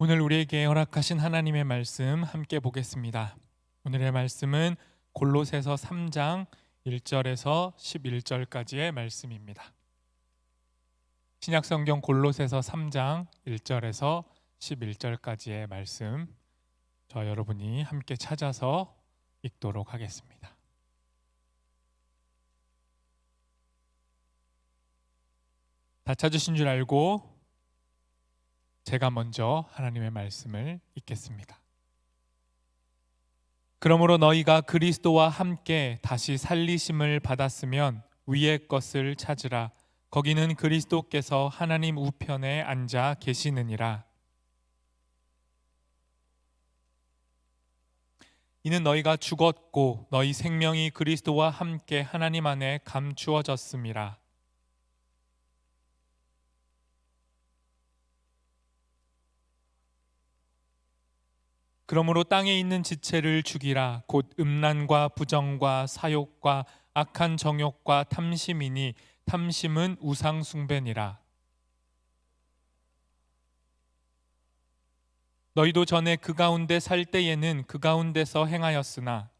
오늘 우리에게 허락하신 하나님의 말씀 함께 보겠습니다. 오늘의 말씀은 골로새서 3장 1절에서 11절까지의 말씀입니다. 신약성경 골로새서 3장 1절에서 11절까지의 말씀, 저 여러분이 함께 찾아서 읽도록 하겠습니다. 다 찾으신 줄 알고 제가 먼저 하나님의 말씀을 읽겠습니다. 그러므로 너희가 그리스도와 함께 다시 살리심을 받았으면 위의 것을 찾으라. 거기는 그리스도께서 하나님 우편에 앉아 계시느니라. 이는 너희가 죽었고 너희 생명이 그리스도와 함께 하나님 안에 감추어졌음이라. 그러므로 땅에 있는 지체를 죽이라. 곧 음란과 부정과 사욕과 악한 정욕과 탐심이니 탐심은 우상 숭배니라. 너희도 전에 그 가운데 살 때에는 그 가운데서 행하였으나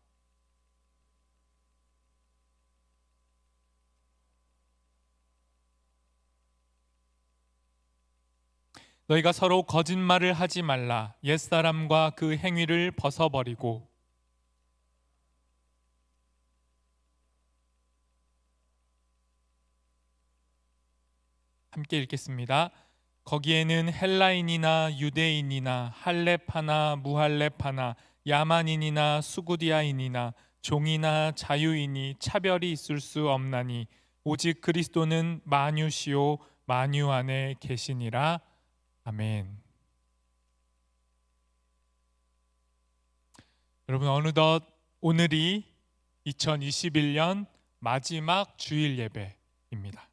너희가 서로 거짓말을 하지 말라. 옛사람과 그 행위를 벗어버리고 함께 읽겠습니다. 거기에는 헬라인이나 유대인이나 할렙하나 무할렙하나 야만인이나 수구디아인이나 종이나 자유인이 차별이 있을 수 없나니 오직 그리스도는 만유시요 만유 안에 계시니라. 아멘. 여러분, 어느덧 오늘이 2021년 마지막 주일 예배입니다.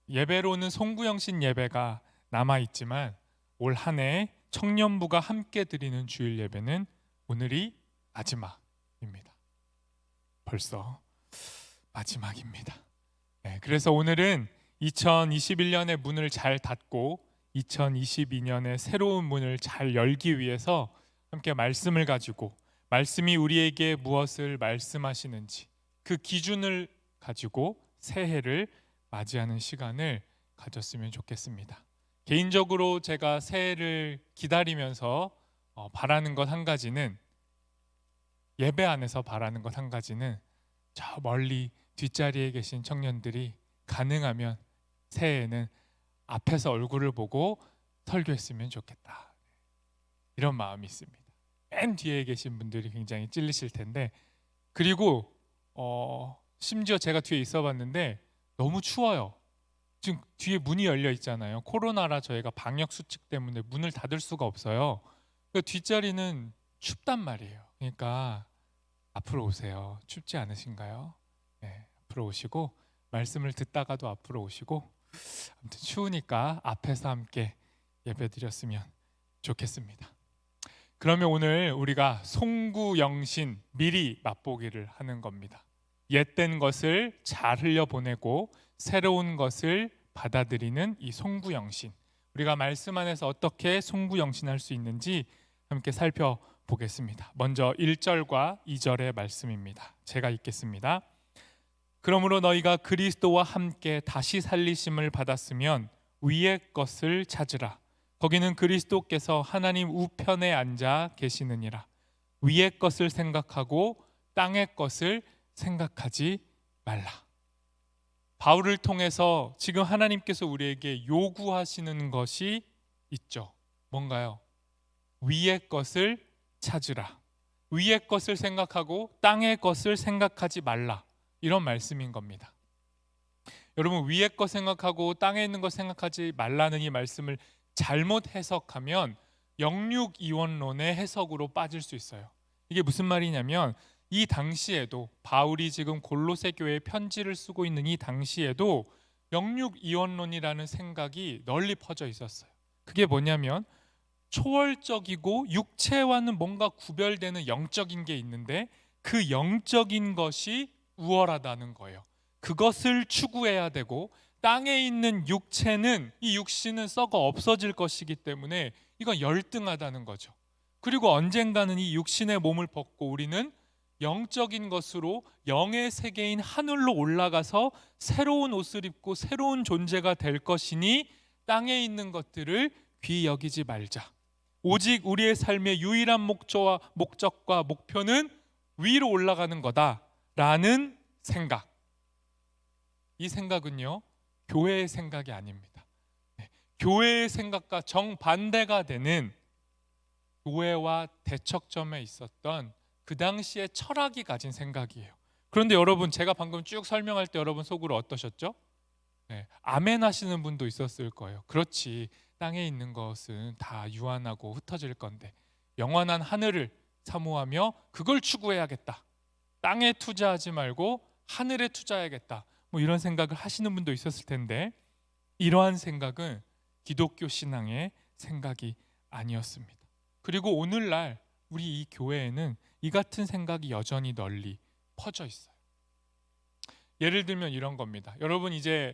예배로는 송구영신 예배가 남아있지만 올 한 해 청년부가 함께 드리는 주일 예배는 오늘이 마지막입니다. 벌써 마지막입니다. 그래서 오늘은 2021년의 문을 잘 닫고 2022년의 새로운 문을 잘 열기 위해서 함께 말씀을 가지고 말씀이 우리에게 무엇을 말씀하시는지 그 기준을 가지고 새해를 맞이하는 시간을 가졌으면 좋겠습니다. 개인적으로 제가 새해를 기다리면서 바라는 것 한 가지는, 예배 안에서 바라는 것 한 가지는 저 멀리 뒷자리에 계신 청년들이 가능하면 새해에는 앞에서 얼굴을 보고 설교했으면 좋겠다, 이런 마음이 있습니다. 맨 뒤에 계신 분들이 굉장히 찔리실 텐데, 그리고 심지어 제가 뒤에 있어 봤는데 너무 추워요. 지금 뒤에 문이 열려 있잖아요. 코로나라 저희가 방역 수칙 때문에 문을 닫을 수가 없어요. 그러니까 뒷자리는 춥단 말이에요. 그러니까 앞으로 오세요. 춥지 않으신가요? 네, 앞으로 오시고 말씀을 듣다가도 앞으로 오시고, 아무튼 추우니까 앞에서 함께 예배드렸으면 좋겠습니다. 그러면 오늘 우리가 송구영신, 미리 맛보기를 하는 겁니다. 옛된 것을 잘 흘려보내고 새로운 것을 받아들이는 이 송구영신, 우리가 말씀 안에서 어떻게 송구영신할 수 있는지 함께 살펴보겠습니다. 먼저 1절과 2절의 말씀입니다. 제가 읽겠습니다. 그러므로 너희가 그리스도와 함께 다시 살리심을 받았으면 위의 것을 찾으라. 거기는 그리스도께서 하나님 우편에 앉아 계시느니라. 위의 것을 생각하고 땅의 것을 생각하지 말라. 바울을 통해서 지금 하나님께서 우리에게 요구하시는 것이 있죠. 뭔가요? 위의 것을 찾으라. 위의 것을 생각하고 땅의 것을 생각하지 말라, 이런 말씀인 겁니다. 여러분, 위의 것 생각하고 땅에 있는 것 생각하지 말라는 이 말씀을 잘못 해석하면 영육이원론의 해석으로 빠질 수 있어요. 이게 무슨 말이냐면, 이 당시에도 바울이 지금 골로새 교회에 편지를 쓰고 있는 이 당시에도 영육이원론이라는 생각이 널리 퍼져 있었어요. 그게 뭐냐면 초월적이고 육체와는 뭔가 구별되는 영적인 게 있는데 그 영적인 것이 우월하다는 거예요. 그것을 추구해야 되고 땅에 있는 육체는, 이 육신은 썩어 없어질 것이기 때문에 이건 열등하다는 거죠. 그리고 언젠가는 이 육신의 몸을 벗고 우리는 영적인 것으로 영의 세계인 하늘로 올라가서 새로운 옷을 입고 새로운 존재가 될 것이니 땅에 있는 것들을 귀히 여기지 말자. 오직 우리의 삶의 유일한 목적과 목표는 위로 올라가는 거다라는 생각. 이 생각은요, 교회의 생각이 아닙니다. 교회의 생각과 정반대가 되는 교회와 대척점에 있었던 그 당시의 철학이 가진 생각이에요. 그런데 여러분, 제가 방금 쭉 설명할 때 여러분 속으로 어떠셨죠? 아멘 하시는 분도 있었을 거예요. 그렇지, 땅에 있는 것은 다 유한하고 흩어질 건데 영원한 하늘을 사모하며 그걸 추구해야겠다. 땅에 투자하지 말고 하늘에 투자해야겠다. 뭐 이런 생각을 하시는 분도 있었을 텐데, 이러한 생각은 기독교 신앙의 생각이 아니었습니다. 그리고 오늘날 우리 이 교회에는 이 같은 생각이 여전히 널리 퍼져 있어요. 예를 들면 이런 겁니다. 여러분, 이제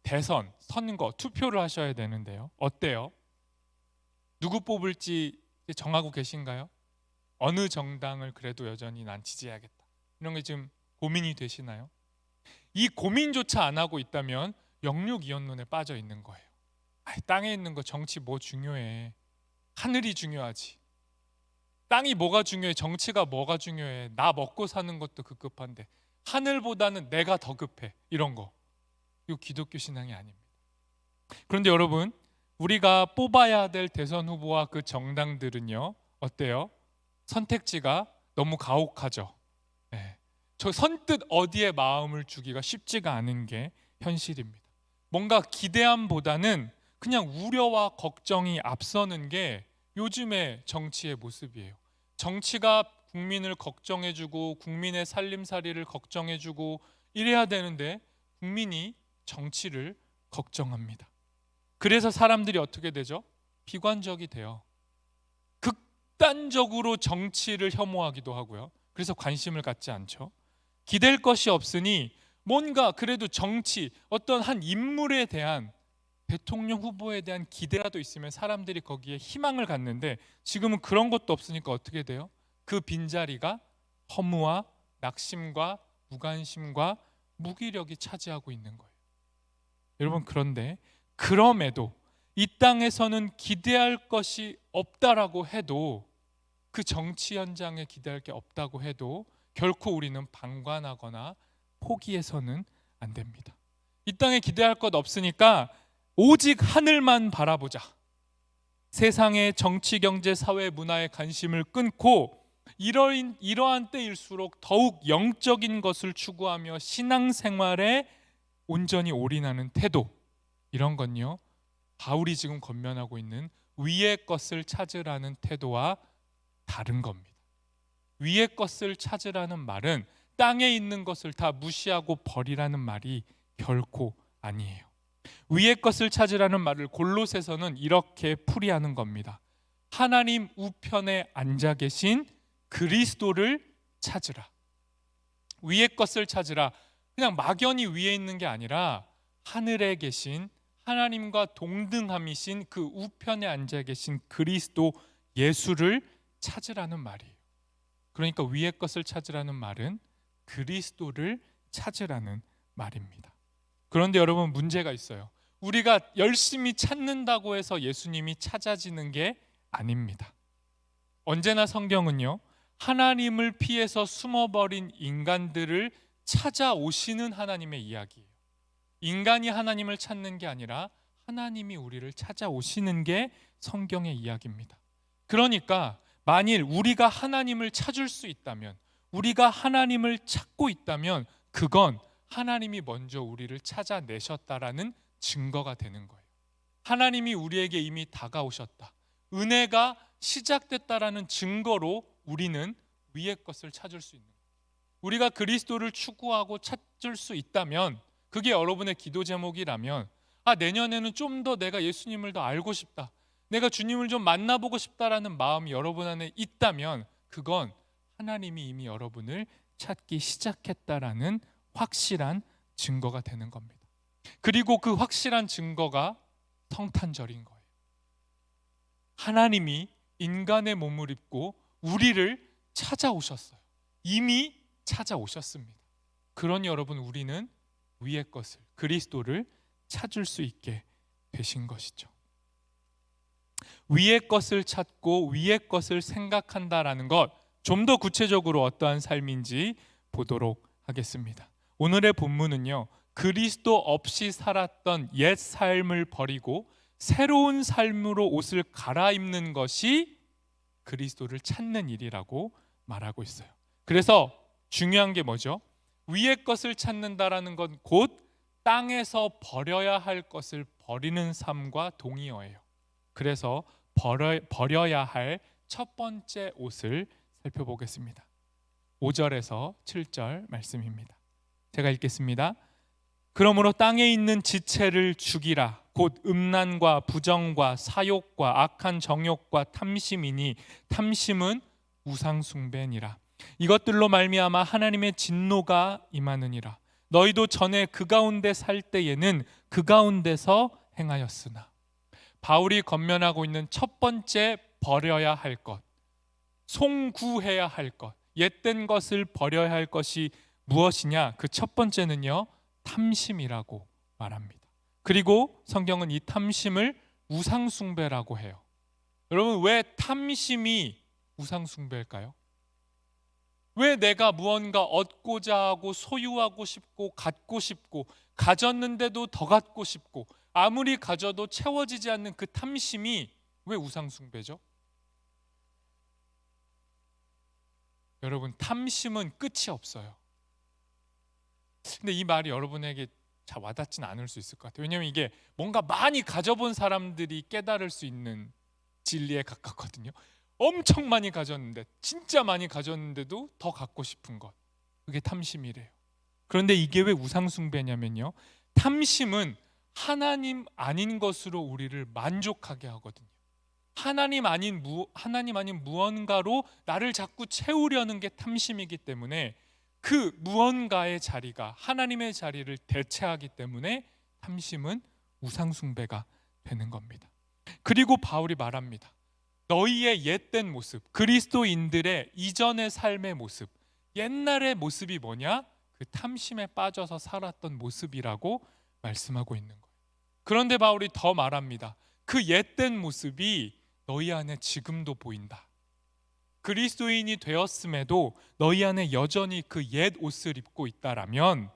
대선, 선거, 투표를 하셔야 되는데요. 어때요? 누구 뽑을지 정하고 계신가요? 어느 정당을 그래도 여전히 난 지지해야겠다. 이런 게 지금 고민이 되시나요? 이 고민조차 안 하고 있다면 영육이원론에 빠져 있는 거예요. 땅에 있는 거 정치 뭐 중요해. 하늘이 중요하지. 땅이 뭐가 중요해. 정치가 뭐가 중요해. 나 먹고 사는 것도 급급한데 하늘보다는 내가 더 급해. 이런 거. 이거 기독교 신앙이 아닙니다. 그런데 여러분, 우리가 뽑아야 될 대선 후보와 그 정당들은요, 어때요? 선택지가 너무 가혹하죠. 저 선뜻 어디에 마음을 주기가 쉽지가 않은 게 현실입니다. 뭔가 기대함보다는 그냥 우려와 걱정이 앞서는 게 요즘의 정치의 모습이에요. 정치가 국민을 걱정해주고 국민의 살림살이를 걱정해주고 이래야 되는데 국민이 정치를 걱정합니다. 그래서 사람들이 어떻게 되죠? 비관적이 돼요. 극단적으로 정치를 혐오하기도 하고요. 그래서 관심을 갖지 않죠. 기댈 것이 없으니 뭔가 그래도 정치, 어떤 한 인물에 대한, 대통령 후보에 대한 기대라도 있으면 사람들이 거기에 희망을 갖는데 지금은 그런 것도 없으니까 어떻게 돼요? 그 빈자리가 허무와 낙심과 무관심과 무기력이 차지하고 있는 거예요. 여러분, 그런데 그럼에도 이 땅에서는 기대할 것이 없다라고 해도, 그 정치 현장에 기대할 게 없다고 해도 결코 우리는 방관하거나 포기해서는 안 됩니다. 이 땅에 기대할 것 없으니까 오직 하늘만 바라보자. 세상의 정치, 경제, 사회, 문화에 관심을 끊고 이러한 때일수록 더욱 영적인 것을 추구하며 신앙생활에 온전히 올인하는 태도, 이런 건요, 바울이 지금 권면하고 있는 위의 것을 찾으라는 태도와 다른 겁니다. 위의 것을 찾으라는 말은 땅에 있는 것을 다 무시하고 버리라는 말이 결코 아니에요. 위의 것을 찾으라는 말을 골로새서는 이렇게 풀이하는 겁니다. 하나님 우편에 앉아 계신 그리스도를 찾으라. 위의 것을 찾으라. 그냥 막연히 위에 있는 게 아니라 하늘에 계신 하나님과 동등함이신 그 우편에 앉아 계신 그리스도 예수를 찾으라는 말이에요. 그러니까 위의 것을 찾으라는 말은 그리스도를 찾으라는 말입니다. 그런데 여러분, 문제가 있어요. 우리가 열심히 찾는다고 해서 예수님이 찾아지는 게 아닙니다. 언제나 성경은요, 하나님을 피해서 숨어버린 인간들을 찾아오시는 하나님의 이야기예요. 인간이 하나님을 찾는 게 아니라 하나님이 우리를 찾아오시는 게 성경의 이야기입니다. 그러니까 만일 우리가 하나님을 찾을 수 있다면, 우리가 하나님을 찾고 있다면 그건 하나님이 먼저 우리를 찾아내셨다라는 증거가 되는 거예요. 하나님이 우리에게 이미 다가오셨다, 은혜가 시작됐다라는 증거로 우리는 위의 것을 찾을 수 있는 거예요. 우리가 그리스도를 추구하고 찾을 수 있다면, 그게 여러분의 기도 제목이라면, 내년에는 좀 더 내가 예수님을 더 알고 싶다, 내가 주님을 좀 만나보고 싶다라는 마음이 여러분 안에 있다면 그건 하나님이 이미 여러분을 찾기 시작했다라는 확실한 증거가 되는 겁니다. 그리고 그 확실한 증거가 성탄절인 거예요. 하나님이 인간의 몸을 입고 우리를 찾아오셨어요. 이미 찾아오셨습니다. 그러니 여러분, 우리는 위의 것을, 그리스도를 찾을 수 있게 되신 것이죠. 위의 것을 찾고 위의 것을 생각한다라는 것, 좀 더 구체적으로 어떠한 삶인지 보도록 하겠습니다. 오늘의 본문은요, 그리스도 없이 살았던 옛 삶을 버리고 새로운 삶으로 옷을 갈아입는 것이 그리스도를 찾는 일이라고 말하고 있어요. 그래서 중요한 게 뭐죠? 위의 것을 찾는다라는 건 곧 땅에서 버려야 할 것을 버리는 삶과 동의어예요. 그래서 버려야 할 첫 번째 옷을 살펴보겠습니다. 5절에서 7절 말씀입니다. 제가 읽겠습니다. 그러므로 땅에 있는 지체를 죽이라. 곧 음란과 부정과 사욕과 악한 정욕과 탐심이니 탐심은 우상 숭배니라. 이것들로 말미암아 하나님의 진노가 임하느니라. 너희도 전에 그 가운데 살 때에는 그 가운데서 행하였으나. 바울이 권면하고 있는 첫 번째 버려야 할 것, 송구해야 할 것, 옛된 것을 버려야 할 것이 무엇이냐? 그 첫 번째는요, 탐심이라고 말합니다. 그리고 성경은 이 탐심을 우상숭배라고 해요. 여러분, 왜 탐심이 우상숭배일까요? 왜 내가 무언가 얻고자 하고 소유하고 싶고 갖고 싶고 가졌는데도 더 갖고 싶고 아무리 가져도 채워지지 않는 그 탐심이 왜 우상숭배죠? 여러분, 탐심은 끝이 없어요. 근데 이 말이 여러분에게 잘 와닿진 않을 수 있을 것 같아요. 왜냐하면 이게 뭔가 많이 가져본 사람들이 깨달을 수 있는 진리에 가깝거든요. 엄청 많이 가졌는데, 진짜 많이 가졌는데도 더 갖고 싶은 것, 그게 탐심이래요. 그런데 이게 왜 우상숭배냐면요, 탐심은 하나님 아닌 것으로 우리를 만족하게 하거든요. 하나님 아닌 무언가로 나를 자꾸 채우려는 게 탐심이기 때문에, 그 무언가의 자리가 하나님의 자리를 대체하기 때문에 탐심은 우상숭배가 되는 겁니다. 그리고 바울이 말합니다. 너희의 옛된 모습, 그리스도인들의 이전의 삶의 모습, 옛날의 모습이 뭐냐? 그 탐심에 빠져서 살았던 모습이라고 말씀하고 있는 거예요. 그런데 바울이 더 말합니다. 그 옛된 모습이 너희 안에 지금도 보인다. 그리스도인이 되었음에도 너희 안에 여전히 그 옛 옷을 입고 있다라면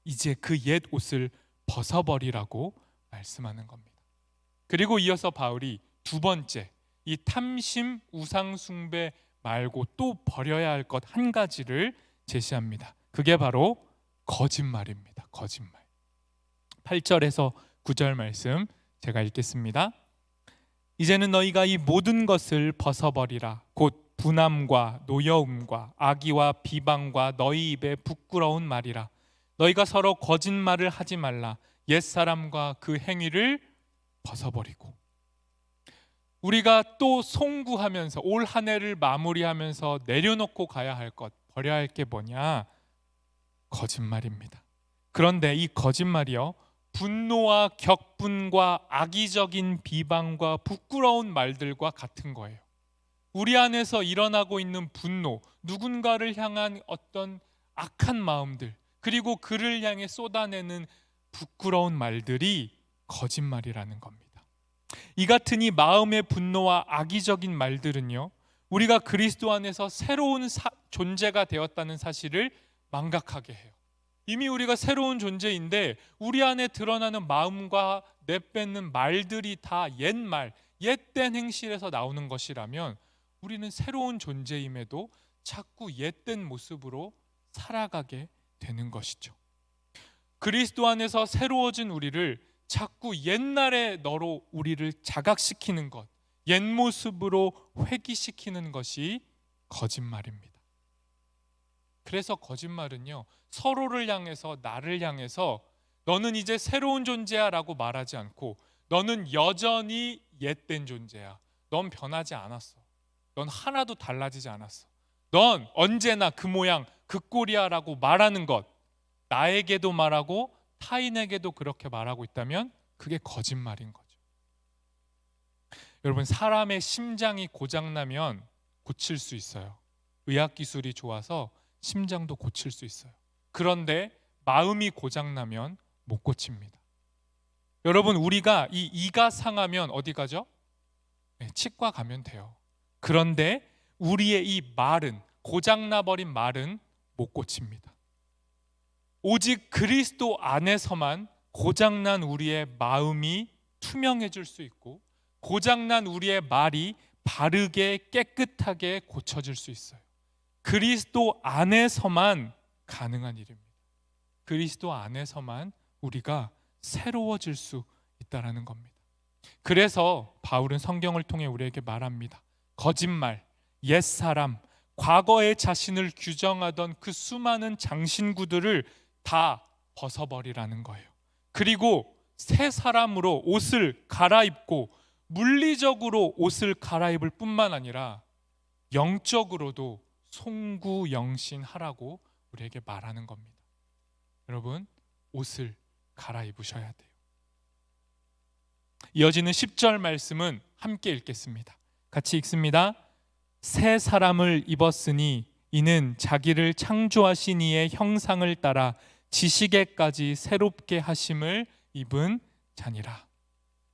이제 그 옛 옷을 벗어버리라고 말씀하는 겁니다. 그리고 이어서 바울이 두 번째, 이 탐심 우상숭배 말고 또 버려야 할 것 한 가지를 제시합니다. 그게 바로 거짓말입니다. 거짓말. 8절에서 9절 말씀 제가 읽겠습니다. 이제는 너희가 이 모든 것을 벗어버리라. 곧 분함과 노여움과 악의와 비방과 너희 입에 부끄러운 말이라. 너희가 서로 거짓말을 하지 말라. 옛사람과 그 행위를 벗어버리고. 우리가 또 송구하면서 올 한 해를 마무리하면서 내려놓고 가야 할 것, 버려야 할 게 뭐냐? 거짓말입니다. 그런데 이 거짓말이요, 분노와 격분과 악의적인 비방과 부끄러운 말들과 같은 거예요. 우리 안에서 일어나고 있는 분노, 누군가를 향한 어떤 악한 마음들, 그리고 그를 향해 쏟아내는 부끄러운 말들이 거짓말이라는 겁니다. 이 같은 이 마음의 분노와 악의적인 말들은요, 우리가 그리스도 안에서 새로운 존재가 되었다는 사실을 망각하게 해요. 이미 우리가 새로운 존재인데 우리 안에 드러나는 마음과 내뱉는 말들이 다 옛말, 옛된 행실에서 나오는 것이라면 우리는 새로운 존재임에도 자꾸 옛된 모습으로 살아가게 되는 것이죠. 그리스도 안에서 새로워진 우리를 자꾸 옛날의 너로 우리를 자각시키는 것, 옛 모습으로 회귀시키는 것이 거짓말입니다. 그래서 거짓말은요, 서로를 향해서, 나를 향해서 너는 이제 새로운 존재야 라고 말하지 않고 너는 여전히 옛된 존재야, 넌 변하지 않았어, 넌 하나도 달라지지 않았어, 넌 언제나 그 모양 그 꼴이야 라고 말하는 것, 나에게도 말하고 타인에게도 그렇게 말하고 있다면 그게 거짓말인 거죠. 여러분, 사람의 심장이 고장나면 고칠 수 있어요. 의학기술이 좋아서 심장도 고칠 수 있어요. 그런데 마음이 고장나면 못 고칩니다. 여러분, 우리가 이 이가 상하면 어디 가죠? 네, 치과 가면 돼요. 그런데 우리의 이 말은, 고장나버린 말은 못 고칩니다. 오직 그리스도 안에서만 고장난 우리의 마음이 투명해질 수 있고, 고장난 우리의 말이 바르게 깨끗하게 고쳐질 수 있어요. 그리스도 안에서만 가능한 일입니다. 그리스도 안에서만 우리가 새로워질 수 있다는 겁니다. 그래서 바울은 성경을 통해 우리에게 말합니다. 거짓말, 옛사람, 과거의 자신을 규정하던 그 수많은 장신구들을 다 벗어버리라는 거예요. 그리고 새 사람으로 옷을 갈아입고, 물리적으로 옷을 갈아입을 뿐만 아니라 영적으로도 송구영신하라고 우리에게 말하는 겁니다. 여러분, 옷을 갈아입으셔야 돼요. 이어지는 10절 말씀은 함께 읽겠습니다. 같이 읽습니다. 새 사람을 입었으니 이는 자기를 창조하신 이의 형상을 따라 지식에까지 새롭게 하심을 입은 자니라.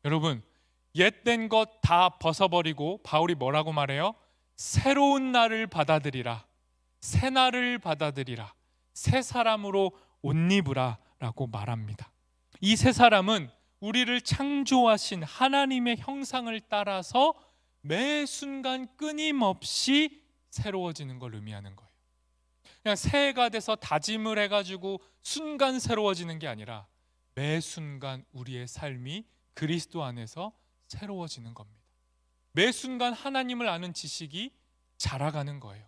여러분, 옛된 것 다 벗어버리고 바울이 뭐라고 말해요? 새로운 날을 받아들이라, 새 날을 받아들이라, 새 사람으로 옷 입으라 라고 말합니다. 이 새 사람은 우리를 창조하신 하나님의 형상을 따라서 매 순간 끊임없이 새로워지는 걸 의미하는 거예요. 그냥 새해가 돼서 다짐을 해가지고 순간 새로워지는 게 아니라 매 순간 우리의 삶이 그리스도 안에서 새로워지는 겁니다. 매 순간 하나님을 아는 지식이 자라가는 거예요.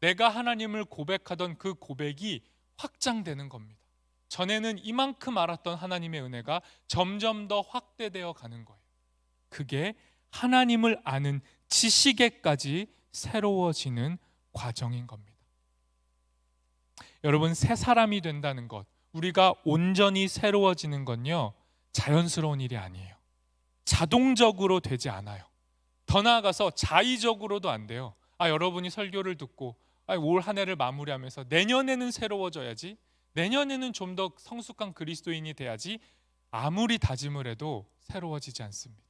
내가 하나님을 고백하던 그 고백이 확장되는 겁니다. 전에는 이만큼 알았던 하나님의 은혜가 점점 더 확대되어 가는 거예요. 그게 하나님을 아는 지식에까지 새로워지는 과정인 겁니다. 여러분, 새 사람이 된다는 것, 우리가 온전히 새로워지는 건요, 자연스러운 일이 아니에요. 자동적으로 되지 않아요. 더 나아가서 자의적으로도 안 돼요. 여러분이 설교를 듣고 올 한 해를 마무리하면서 내년에는 새로워져야지, 내년에는 좀 더 성숙한 그리스도인이 돼야지, 아무리 다짐을 해도 새로워지지 않습니다.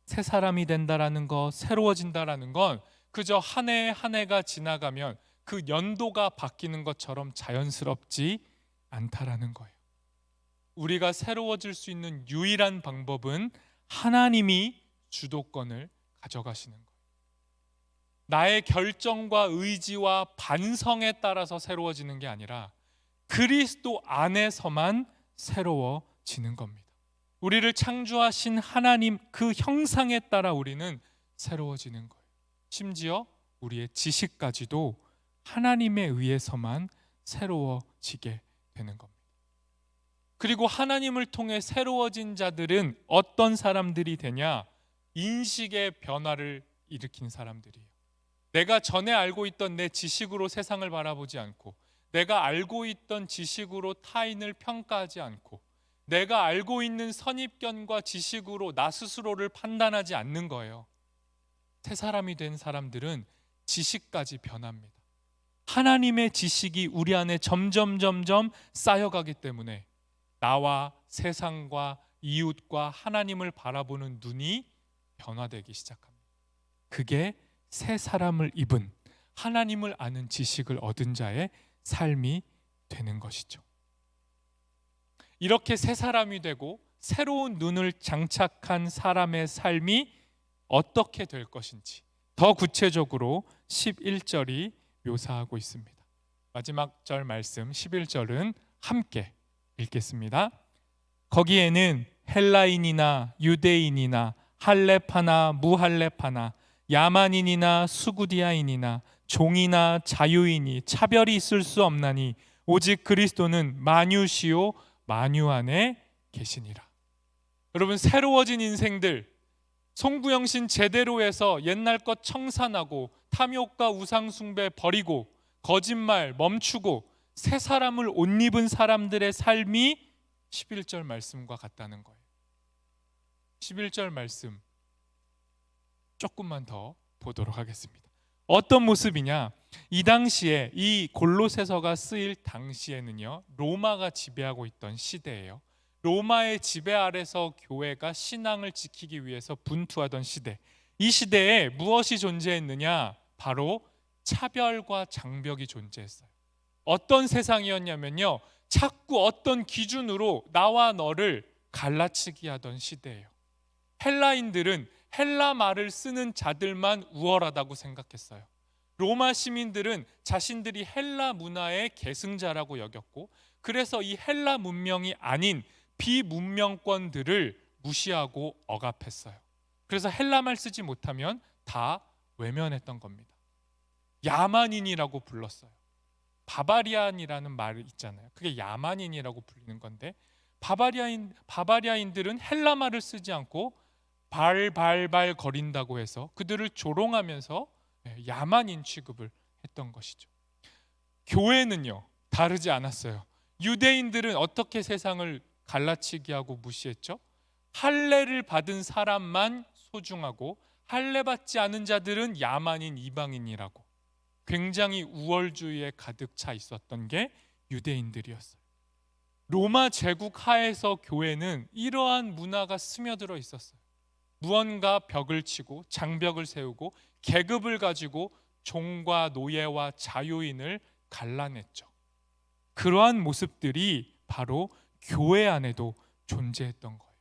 새 사람이 된다라는 것, 새로워진다라는 건 그저 한 해 한 해가 지나가면 그 연도가 바뀌는 것처럼 자연스럽지 않다라는 거예요. 우리가 새로워질 수 있는 유일한 방법은 하나님이 주도권을 가져가시는 거예요. 나의 결정과 의지와 반성에 따라서 새로워지는 게 아니라 그리스도 안에서만 새로워지는 겁니다. 우리를 창조하신 하나님 그 형상에 따라 우리는 새로워지는 거예요. 심지어 우리의 지식까지도 하나님에 의해서만 새로워지게 되는 겁니다. 그리고 하나님을 통해 새로워진 자들은 어떤 사람들이 되냐? 인식의 변화를 일으킨 사람들이에요. 내가 전에 알고 있던 내 지식으로 세상을 바라보지 않고, 내가 알고 있던 지식으로 타인을 평가하지 않고, 내가 알고 있는 선입견과 지식으로 나 스스로를 판단하지 않는 거예요. 새 사람이 된 사람들은 지식까지 변합니다. 하나님의 지식이 우리 안에 점점 쌓여가기 때문에 나와 세상과 이웃과 하나님을 바라보는 눈이 변화되기 시작합니다. 그게 새 사람을 입은 하나님을 아는 지식을 얻은 자의 삶이 되는 것이죠. 이렇게 새 사람이 되고 새로운 눈을 장착한 사람의 삶이 어떻게 될 것인지 더 구체적으로 11절이 묘사하고 있습니다. 마지막 절 말씀 11절은 함께 읽겠습니다. 거기에는 헬라인이나 유대인이나 할레파나 무할레파나 야만인이나 수구디아인이나 종이나 자유인이 차별이 있을 수 없나니 오직 그리스도는 만유시요 만유 안에 계시니라. 여러분, 새로워진 인생들, 송구영신 제대로 해서 옛날 것 청산하고 탐욕과 우상숭배 버리고 거짓말 멈추고 새 사람을 옷 입은 사람들의 삶이 11절 말씀과 같다는 거예요. 11절 말씀 조금만 더 보도록 하겠습니다. 어떤 모습이냐? 이 당시에 이 골로새서가 쓰일 당시에는요, 로마가 지배하고 있던 시대예요. 로마의 지배 아래서 교회가 신앙을 지키기 위해서 분투하던 시대. 이 시대에 무엇이 존재했느냐? 바로 차별과 장벽이 존재했어요. 어떤 세상이었냐면요, 자꾸 어떤 기준으로 나와 너를 갈라치기 하던 시대예요. 헬라인들은 헬라 말을 쓰는 자들만 우월하다고 생각했어요. 로마 시민들은 자신들이 헬라 문화의 계승자라고 여겼고, 그래서 이 헬라 문명이 아닌 비문명권들을 무시하고 억압했어요. 그래서 헬라 말 쓰지 못하면 다 외면했던 겁니다. 야만인이라고 불렀어요. 바바리안이라는 말 있잖아요. 그게 야만인이라고 불리는 건데, 바바리아인들은 헬라 말을 쓰지 않고 발발발 거린다고 해서 그들을 조롱하면서 야만인 취급을 했던 것이죠. 교회는요, 다르지 않았어요. 유대인들은 어떻게 세상을 갈라치기 하고 무시했죠? 할례를 받은 사람만 소중하고 할례 받지 않은 자들은 야만인, 이방인이라고 굉장히 우월주의에 가득 차 있었던 게 유대인들이었어요. 로마 제국 하에서 교회는 이러한 문화가 스며들어 있었어요. 무언가 벽을 치고 장벽을 세우고 계급을 가지고 종과 노예와 자유인을 갈라냈죠. 그러한 모습들이 바로 교회 안에도 존재했던 거예요.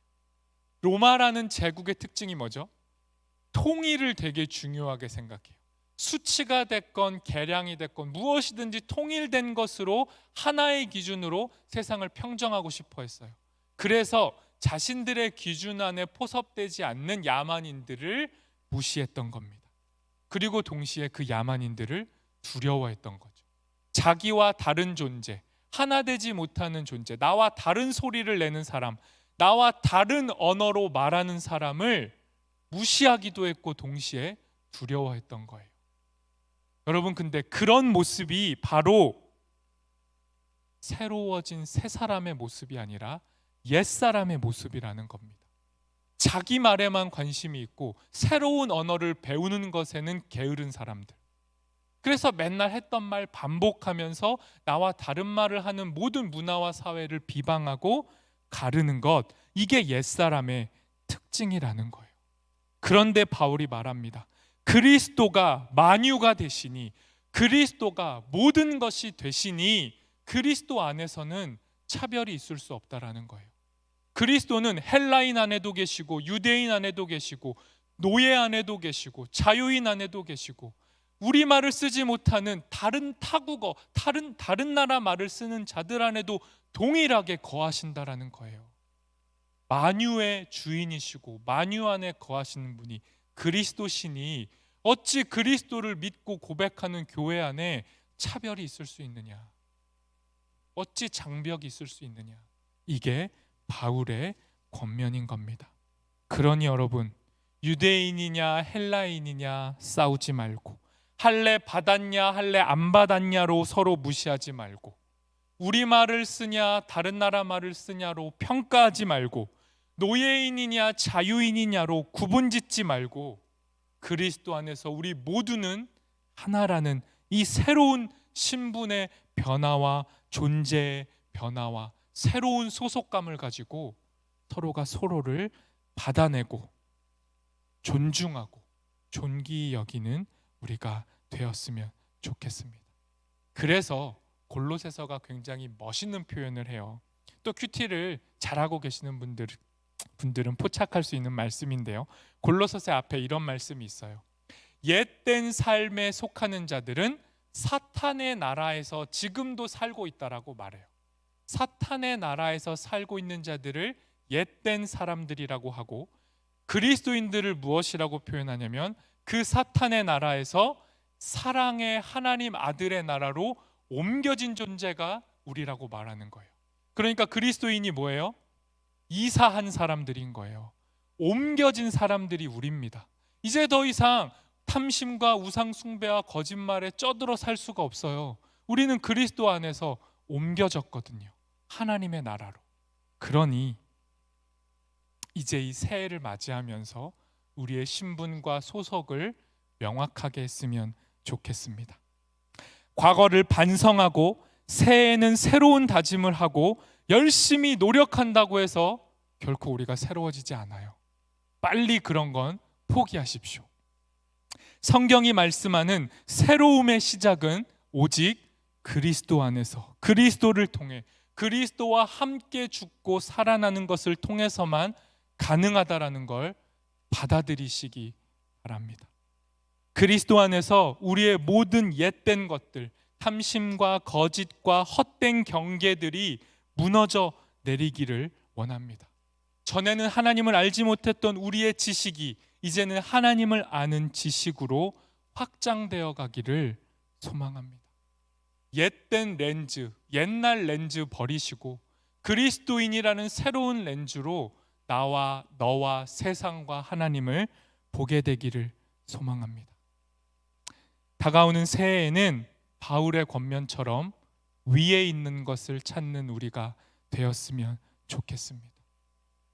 로마라는 제국의 특징이 뭐죠? 통일을 되게 중요하게 생각해요. 수치가 됐건 계량이 됐건 무엇이든지 통일된 것으로 하나의 기준으로 세상을 평정하고 싶어 했어요. 그래서 자신들의 기준 안에 포섭되지 않는 야만인들을 무시했던 겁니다. 그리고 동시에 그 야만인들을 두려워했던 거죠. 자기와 다른 존재, 하나 되지 못하는 존재, 나와 다른 소리를 내는 사람, 나와 다른 언어로 말하는 사람을 무시하기도 했고 동시에 두려워했던 거예요. 여러분, 근데 그런 모습이 바로 새로워진 새 사람의 모습이 아니라 옛 사람의 모습이라는 겁니다. 자기 말에만 관심이 있고 새로운 언어를 배우는 것에는 게으른 사람들. 그래서 맨날 했던 말 반복하면서 나와 다른 말을 하는 모든 문화와 사회를 비방하고 가르는 것, 이게 옛 사람의 특징이라는 거예요. 그런데 바울이 말합니다. 그리스도가 만유가 되시니, 그리스도가 모든 것이 되시니 그리스도 안에서는 차별이 있을 수 없다라는 거예요. 그리스도는 헬라인 안에도 계시고 유대인 안에도 계시고 노예 안에도 계시고 자유인 안에도 계시고 우리말을 쓰지 못하는 다른 타국어, 다른 나라 말을 쓰는 자들 안에도 동일하게 거하신다라는 거예요. 만유의 주인이시고 만유 안에 거하시는 분이 그리스도시니 어찌 그리스도를 믿고 고백하는 교회 안에 차별이 있을 수 있느냐? 어찌 장벽이 있을 수 있느냐? 이게 바울의 권면인 겁니다. 그러니 여러분, 유대인이냐 헬라인이냐 싸우지 말고, 할례 받았냐 할례 안 받았냐로 서로 무시하지 말고, 우리말을 쓰냐 다른 나라 말을 쓰냐로 평가하지 말고, 노예인이냐 자유인이냐로 구분짓지 말고, 그리스도 안에서 우리 모두는 하나라는 이 새로운 신분의 변화와 존재의 변화와 새로운 소속감을 가지고 서로가 서로를 받아내고 존중하고 존귀히 여기는 우리가 되었으면 좋겠습니다. 그래서 골로새서가 굉장히 멋있는 표현을 해요. 또 큐티를 잘하고 계시는 분들은 포착할 수 있는 말씀인데요. 골로새서 앞에 이런 말씀이 있어요. 옛된 삶에 속하는 자들은 사탄의 나라에서 지금도 살고 있다라고 말해요. 사탄의 나라에서 살고 있는 자들을 옛된 사람들이라고 하고, 그리스도인들을 무엇이라고 표현하냐면 그 사탄의 나라에서 사랑의 하나님 아들의 나라로 옮겨진 존재가 우리라고 말하는 거예요. 그러니까 그리스도인이 뭐예요? 이사한 사람들인 거예요. 옮겨진 사람들이 우리입니다. 이제 더 이상 탐심과 우상 숭배와 거짓말에 쩌들어 살 수가 없어요. 우리는 그리스도 안에서 옮겨졌거든요. 하나님의 나라로. 그러니 이제 이 새해를 맞이하면서 우리의 신분과 소속을 명확하게 했으면 좋겠습니다. 과거를 반성하고 새해에는 새로운 다짐을 하고 열심히 노력한다고 해서 결코 우리가 새로워지지 않아요. 빨리 그런 건 포기하십시오. 성경이 말씀하는 새로움의 시작은 오직 그리스도 안에서, 그리스도를 통해, 그리스도와 함께 죽고 살아나는 것을 통해서만 가능하다라는 걸 받아들이시기 바랍니다. 그리스도 안에서 우리의 모든 옛된 것들, 탐심과 거짓과 헛된 경계들이 무너져 내리기를 원합니다. 전에는 하나님을 알지 못했던 우리의 지식이 이제는 하나님을 아는 지식으로 확장되어 가기를 소망합니다. 옛된 렌즈, 옛날 렌즈 버리시고 그리스도인이라는 새로운 렌즈로 나와 너와 세상과 하나님을 보게 되기를 소망합니다. 다가오는 새해에는 바울의 권면처럼 위에 있는 것을 찾는 우리가 되었으면 좋겠습니다.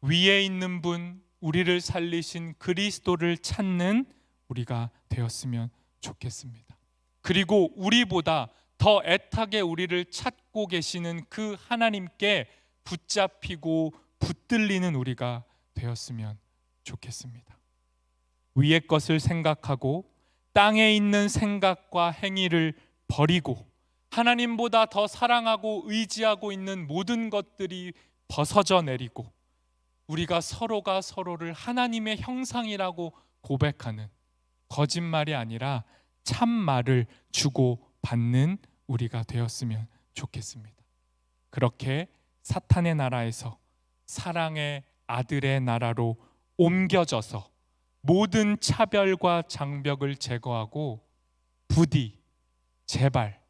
위에 있는 분, 우리를 살리신 그리스도를 찾는 우리가 되었으면 좋겠습니다. 그리고 우리보다 더 애타게 우리를 찾고 계시는 그 하나님께 붙잡히고 붙들리는 우리가 되었으면 좋겠습니다. 위의 것을 생각하고 땅에 있는 생각과 행위를 버리고 하나님보다 더 사랑하고 의지하고 있는 모든 것들이 벗어져 내리고 우리가 서로가 서로를 하나님의 형상이라고 고백하는, 거짓말이 아니라 참말을 주고받는 우리가 되었으면 좋겠습니다. 그렇게 사탄의 나라에서 사랑의 아들의 나라로 옮겨져서 모든 차별과 장벽을 제거하고 부디 제발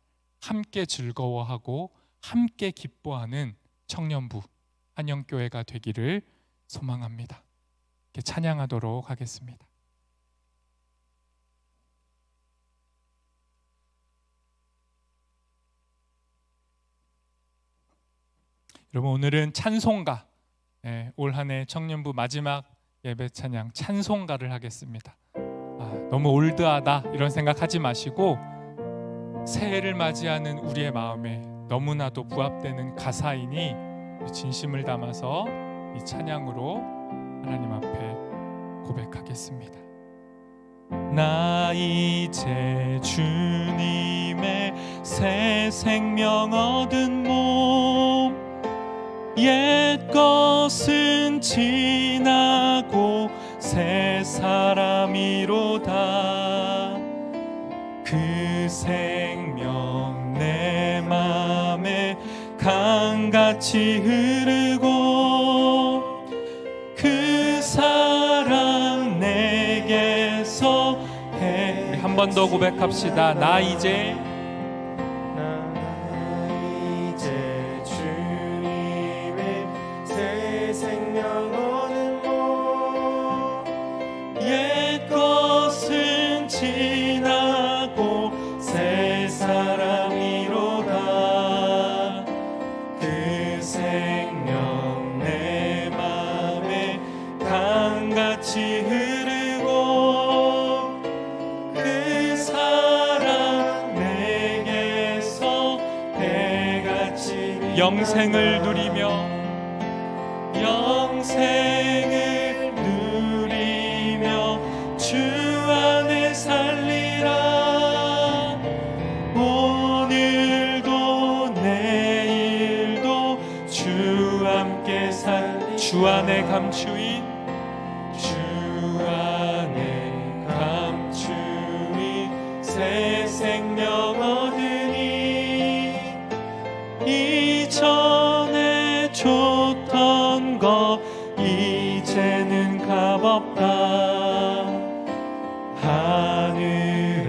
함께 즐거워하고 함께 기뻐하는 청년부 한영교회가 되기를 소망합니다. 이렇게 찬양하도록 하겠습니다. 여러분, 오늘은 찬송가, 올 한 해 청년부 마지막 예배 찬양 찬송가를 하겠습니다. 너무 올드하다 이런 생각하지 마시고 새해를 맞이하는 우리의 마음에 너무나도 부합되는 가사이니 진심을 담아서 이 찬양으로 하나님 앞에 고백하겠습니다. 나 이제 주님의 새 생명 얻은 몸, 옛 것은 지나고 새 사람이로다. 그 생명 내 맘에 강같이 흐르고 그 사랑 내게서 해. 우리 한 번 더 고백합시다. 나 이제 주님의 새 생명 얻은 몸, 옛 것은 지나고 새 사람이로다. 그 생명 내 맘에 강같이 흐르고 그 사랑 내게서 해같이 영생을 누리며 영생을 누리며 주 안에 살리라. 오늘도 내일도 주 함께 주 안에 감추인 주 안에 감추인 새 생명 얻으니 이전에 줬던 것 이제는 값없다. 하늘의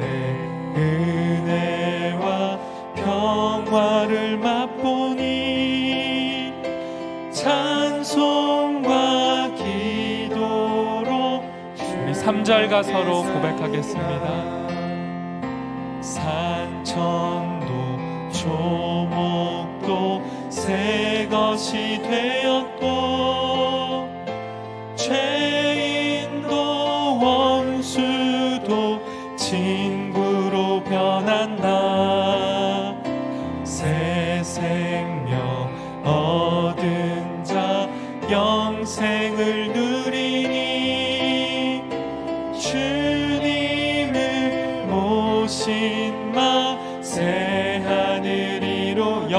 은혜와 평화를 맛보니 찬송과 기도로. 우리 3절 가서로 고백하겠습니다. 산천도 초목도 새 것이 되었고 죄인도 원수도 친구로 변한다. 새 생명 얻은 자 영생을 누리니 주님을 모신 마 새 하늘이로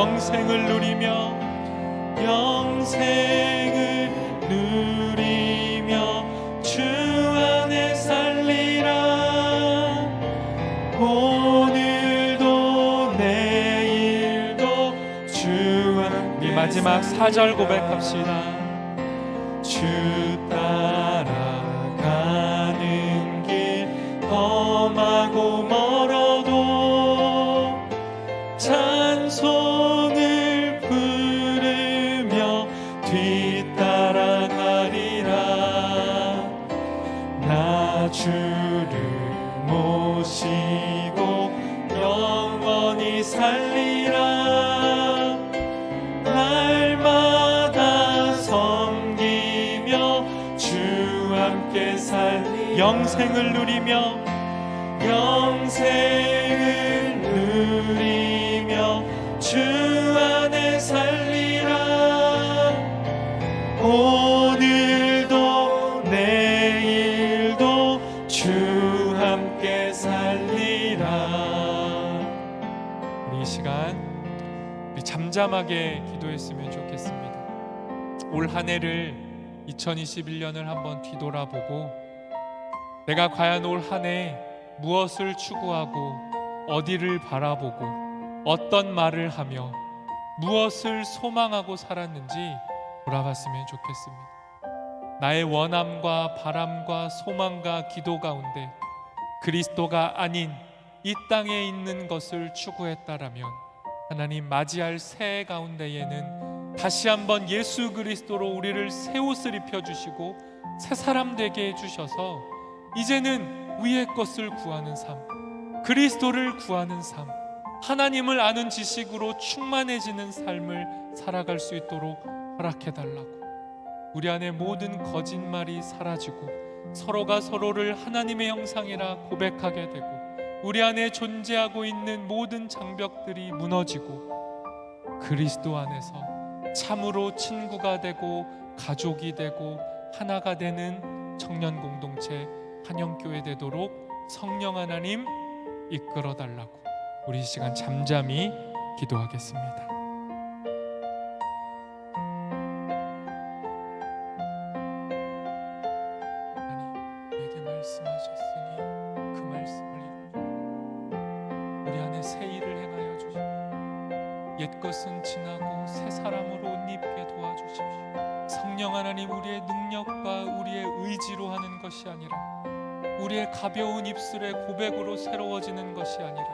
영생을 누리며 주 안에 살리라. 오늘도 내일도 주 안에 이 마지막 4절 고백합시다. 주 따라가는 길 험하고 멀어도 찬송을 부르며 뒤따라가리라. 나 주를 모시고 영원히 살리라. 날마다 섬기며 주 함께 살리 영생을 누리며 주 안에 살리라. 오늘도 내일도 주 함께 살리라. 우리 이 시간 우리 잠잠하게 기도했으면 좋겠습니다. 올 한 해를 2021년을 한번 뒤돌아보고 내가 과연 올 한 해 무엇을 추구하고 어디를 바라보고 어떤 말을 하며 무엇을 소망하고 살았는지 돌아봤으면 좋겠습니다. 나의 원함과 바람과 소망과 기도 가운데 그리스도가 아닌 이 땅에 있는 것을 추구했다라면 하나님 맞이할 새해 가운데에는 다시 한번 예수 그리스도로 우리를 새 옷을 입혀주시고 새 사람 되게 해주셔서 이제는 위의 것을 구하는 삶, 그리스도를 구하는 삶, 하나님을 아는 지식으로 충만해지는 삶을 살아갈 수 있도록 허락해달라고. 우리 안에 모든 거짓말이 사라지고 서로가 서로를 하나님의 형상이라 고백하게 되고 우리 안에 존재하고 있는 모든 장벽들이 무너지고 그리스도 안에서 참으로 친구가 되고 가족이 되고 하나가 되는 청년 공동체 한영교회 되도록 성령 하나님 이끌어 달라고 우리 이 시간 잠잠히 기도하겠습니다. 하나님, 내게 말씀하셨으니 그 말씀을 이루어 우리 안에 새 일을 행하여 주시고 옛 것은 지나고 새 사람으로 옷 입게 도와주십시오. 성령 하나님, 우리의 능력과 우리의 의지로 하는 것이 아니라 우리의 가벼운 입술의 고백으로 새로워지는 것이 아니라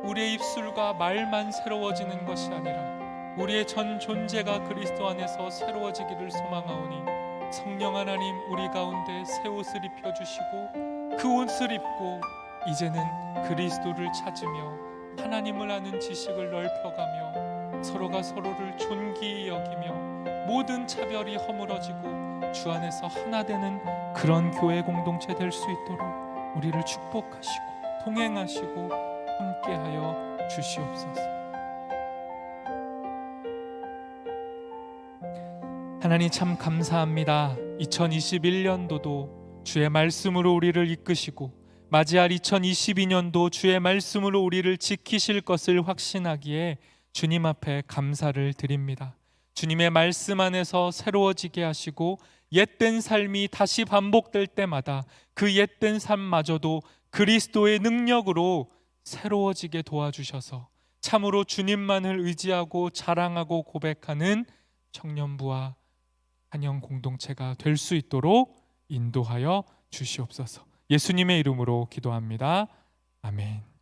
우리의 입술과 말만 새로워지는 것이 아니라 우리의 전 존재가 그리스도 안에서 새로워지기를 소망하오니 성령 하나님, 우리 가운데 새 옷을 입혀주시고 그 옷을 입고 이제는 그리스도를 찾으며 하나님을 아는 지식을 넓혀가며 서로가 서로를 존귀히 여기며 모든 차별이 허물어지고 주 안에서 하나 되는 그런 교회 공동체 될 수 있도록 우리를 축복하시고 동행하시고 함께하여 주시옵소서. 하나님 참 감사합니다. 2021년도도 주의 말씀으로 우리를 이끄시고 맞이할 2022년도 주의 말씀으로 우리를 지키실 것을 확신하기에 주님 앞에 감사를 드립니다. 주님의 말씀 안에서 새로워지게 하시고 옛된 삶이 다시 반복될 때마다 그 옛된 삶마저도 그리스도의 능력으로 새로워지게 도와주셔서 참으로 주님만을 의지하고 자랑하고 고백하는 청년부와 한영 공동체가 될 수 있도록 인도하여 주시옵소서. 예수님의 이름으로 기도합니다. 아멘.